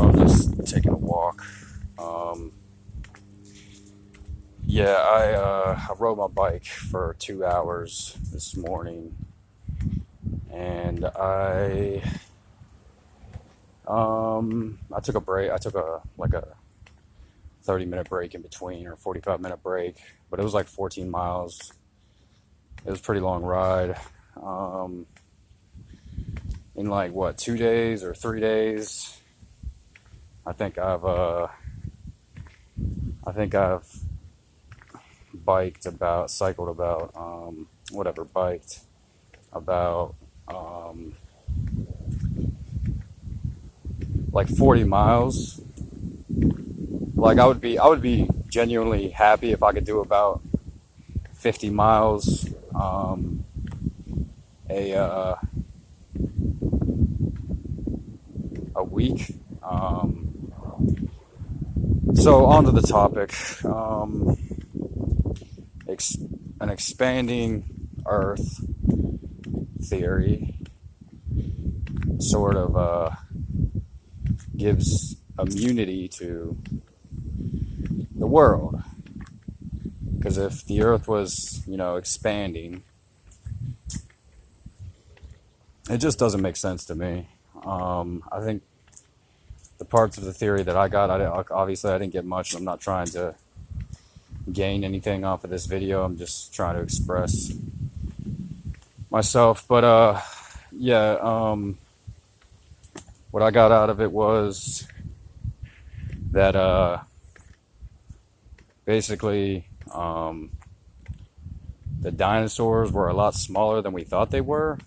so I'm just taking a walk. Yeah, I rode my bike for 2 hours this morning, and I took a break. I took a 30-minute break in between, or 45-minute break, but it was like 14 miles. It was a pretty long ride. In like what, 2 days or 3 days, I think I've cycled about, biked about, like 40 miles. Like I would be genuinely happy if I could do about 50 miles, a, uh, a week. So onto the topic, an expanding Earth theory sort of gives immunity to the world. Because if the Earth was, expanding, it just doesn't make sense to me. I think the parts of the theory that I got, obviously I didn't get much. I'm not trying to gain anything off of this video. I'm just trying to express myself. But what I got out of it was that basically the dinosaurs were a lot smaller than we thought they were,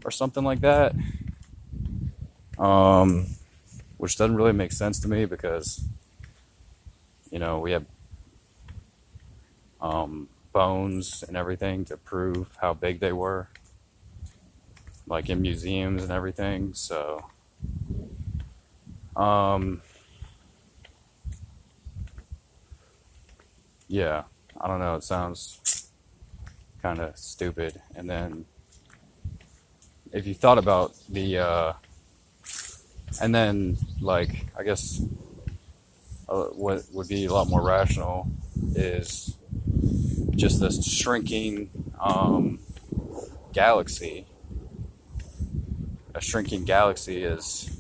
or something like that. Which doesn't really make sense to me because, we have bones and everything to prove how big they were, like in museums and everything. So, yeah, I don't know. It sounds kind of stupid. And then if you thought about and then, like, I guess what would be a lot more rational is just this shrinking galaxy. A shrinking galaxy is,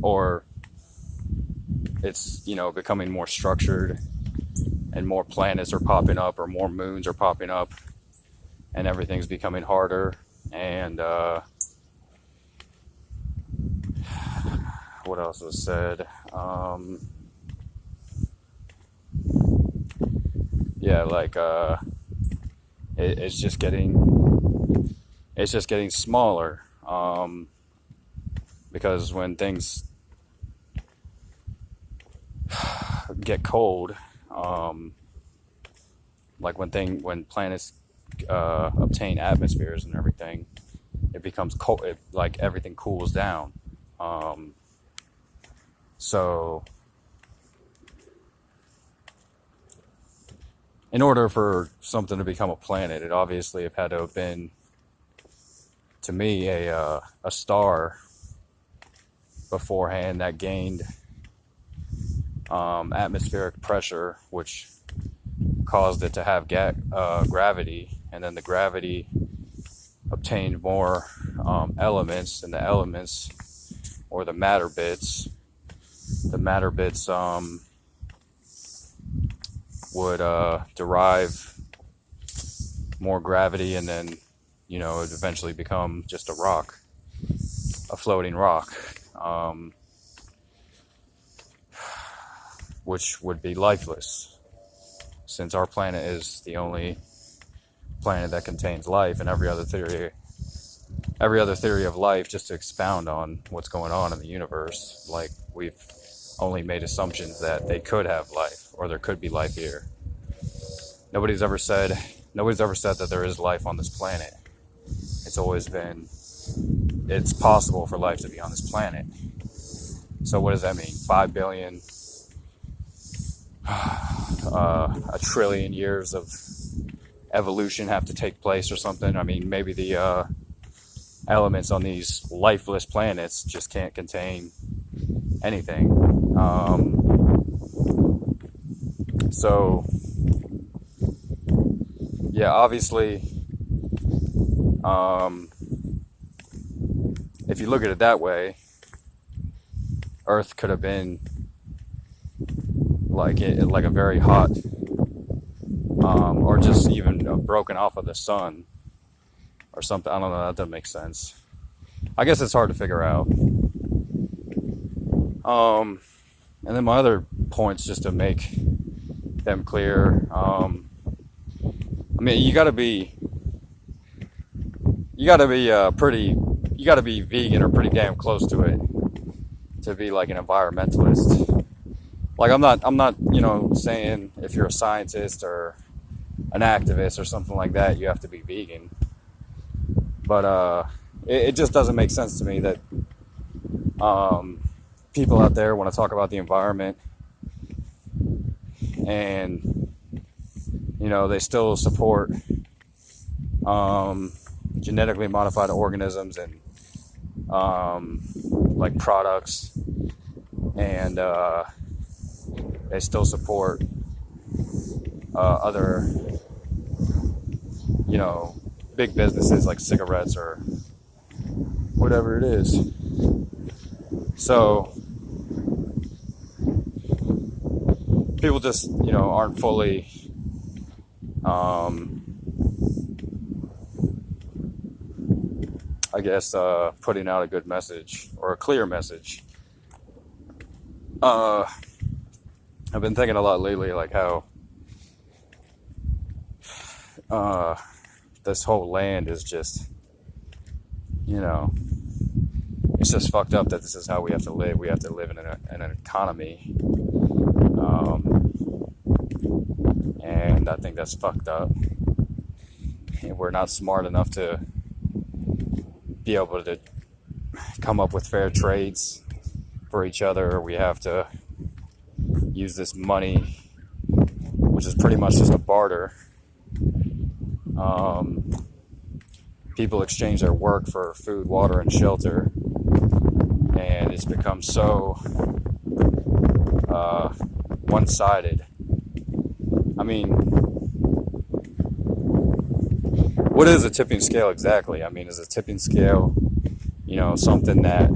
or it's, becoming more structured, and more planets are popping up, or more moons are popping up, and everything's becoming harder. And what else was said? Yeah, like it's just getting smaller, because when things get cold, like when planets obtain atmospheres and everything, it becomes cold. Like everything cools down. So in order for something to become a planet, it obviously had to have been, to me, a star beforehand that gained atmospheric pressure, which caused it to have gravity, and then the gravity obtained more elements, and the elements, or the matter bits would derive more gravity, and then it would eventually become just a floating rock, which would be lifeless, since our planet is the only planet that contains life. And every other theory of life, just to expound on what's going on in the universe, like, we've only made assumptions that they could have life, or there could be life here. Nobody's ever said that there is life on this planet. It's always been, it's possible for life to be on this planet. So what does that mean? 5 billion, a trillion years of evolution have to take place or something. I mean, maybe the elements on these lifeless planets just can't contain anything. So, yeah, obviously, if you look at it that way, Earth could have been like a very hot, or just even broken off of the sun or something. I don't know. That doesn't make sense. I guess it's hard to figure out. And then my other points, just to make them clear. I mean, you gotta be vegan or pretty damn close to it to be like an environmentalist. Like I'm not, saying if you're a scientist or an activist or something like that, you have to be vegan. But it just doesn't make sense to me that people out there want to talk about the environment and they still support genetically modified organisms and like products, and they still support other big businesses like cigarettes or whatever it is. So people just aren't fully I guess putting out a good message or a clear message. I've been thinking a lot lately, like how this whole land is just, it's just fucked up that this is how we have to live. We have to live in an economy, and I think that's fucked up. And we're not smart enough to be able to come up with fair trades for each other. We have to use this money, which is pretty much just a barter. People exchange their work for food, water, and shelter, and it's become so one-sided. I mean, what is a tipping scale exactly? I mean, is a tipping scale, something that...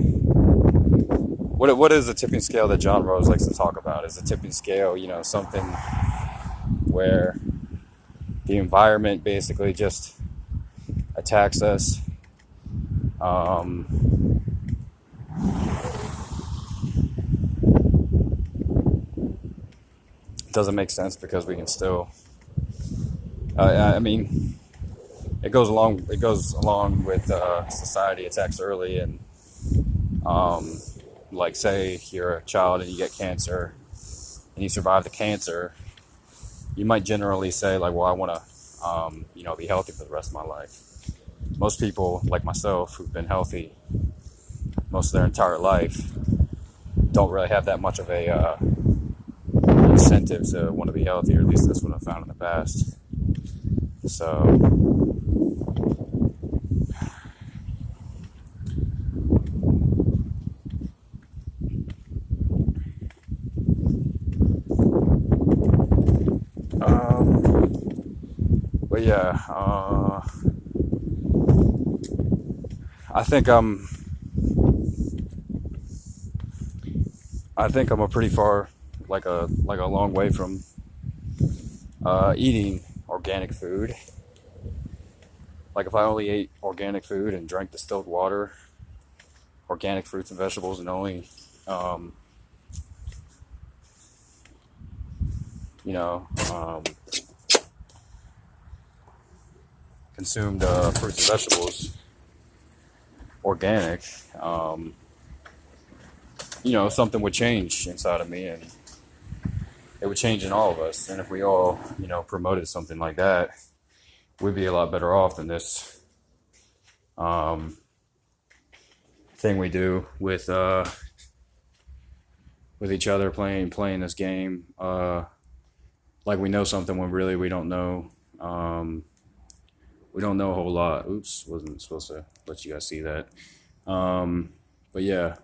What is the tipping scale that John Rose likes to talk about? Is a tipping scale, something where the environment basically just attacks us? It doesn't make sense because we can still... I mean, it goes along with society attacks early, and like say you're a child and you get cancer and you survive the cancer, you might generally say like, well, I want to be healthy for the rest of my life. Most people like myself who've been healthy most of their entire life don't really have that much of a incentive to want to be healthy, or at least that's what I've found in the past. So but yeah, I think I'm a pretty far, like a long way from eating organic food. Like if I only ate organic food and drank distilled water, organic fruits and vegetables, and only consumed fruits and vegetables organic, something would change inside of me, and it would change in all of us. And if we all, promoted something like that, we'd be a lot better off than this thing we do with each other, playing this game like we know something when really we don't know We don't know a whole lot. Oops, wasn't supposed to let you guys see that. Um, but yeah,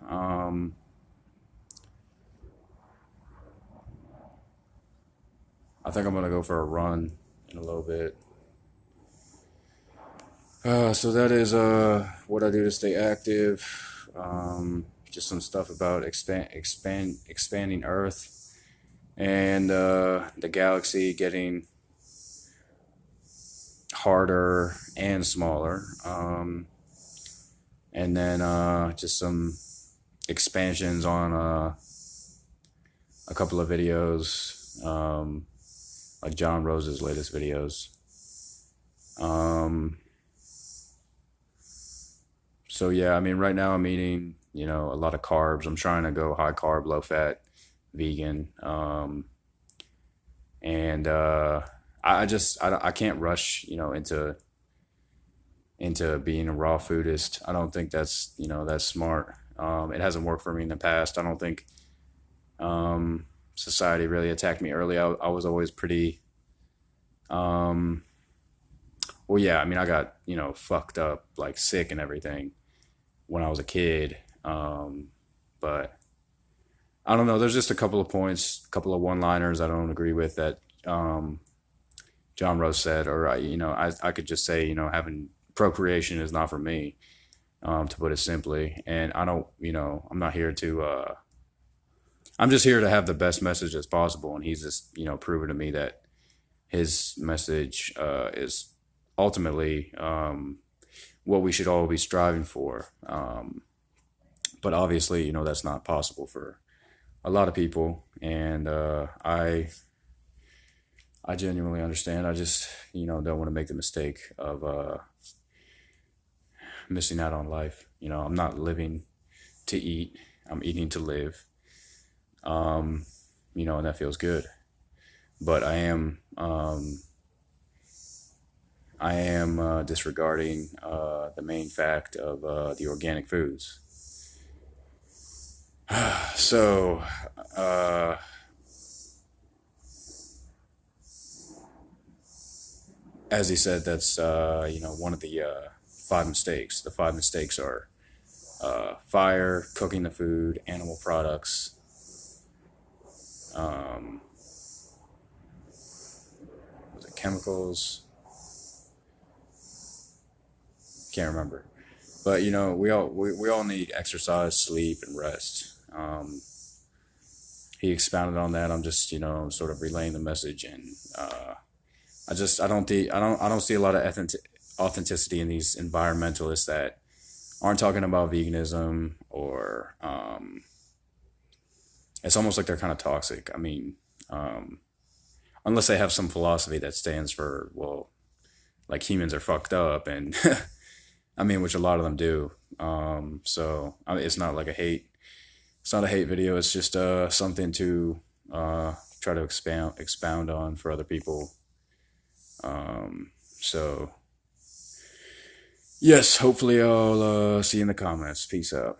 I think I'm gonna go for a run in a little bit. So that is what I do to stay active. Just some stuff about expanding Earth and the galaxy getting harder and smaller. And then just some expansions on a couple of videos, like John Rose's latest videos. Um, so yeah, I mean, right now I'm eating, a lot of carbs. I'm trying to go high carb, low fat, vegan. And I can't rush, into being a raw foodist. I don't think that's smart. It hasn't worked for me in the past. I don't think society really attacked me early. I was always pretty. Um, well, yeah. I mean, I got fucked up, like sick and everything when I was a kid. But I don't know. There's just a couple of points, a couple of one-liners I don't agree with that John Rose said, or I could just say, having procreation is not for me, to put it simply. And I don't, I'm not here to. I'm just here to have the best message as possible, and he's just, proven to me that his message is ultimately what we should all be striving for. But obviously, that's not possible for a lot of people, and I genuinely understand. I just, don't want to make the mistake of missing out on life. I'm not living to eat. I'm eating to live. And that feels good. But I am disregarding the main fact of the organic foods. So, uh, as he said, that's one of the five mistakes. The five mistakes are fire, cooking the food, animal products. Um, was it chemicals? Can't remember. But we all need exercise, sleep, and rest. He expounded on that. I'm just sort of relaying the message, and I don't see a lot of authenticity in these environmentalists that aren't talking about veganism, or it's almost like they're kind of toxic. I mean, unless they have some philosophy that stands for, well, like humans are fucked up, and I mean, which a lot of them do. So I mean, it's not like a hate. It's not a hate video. It's just something to try to expound on for other people. So yes, hopefully I'll see you in the comments. Peace out.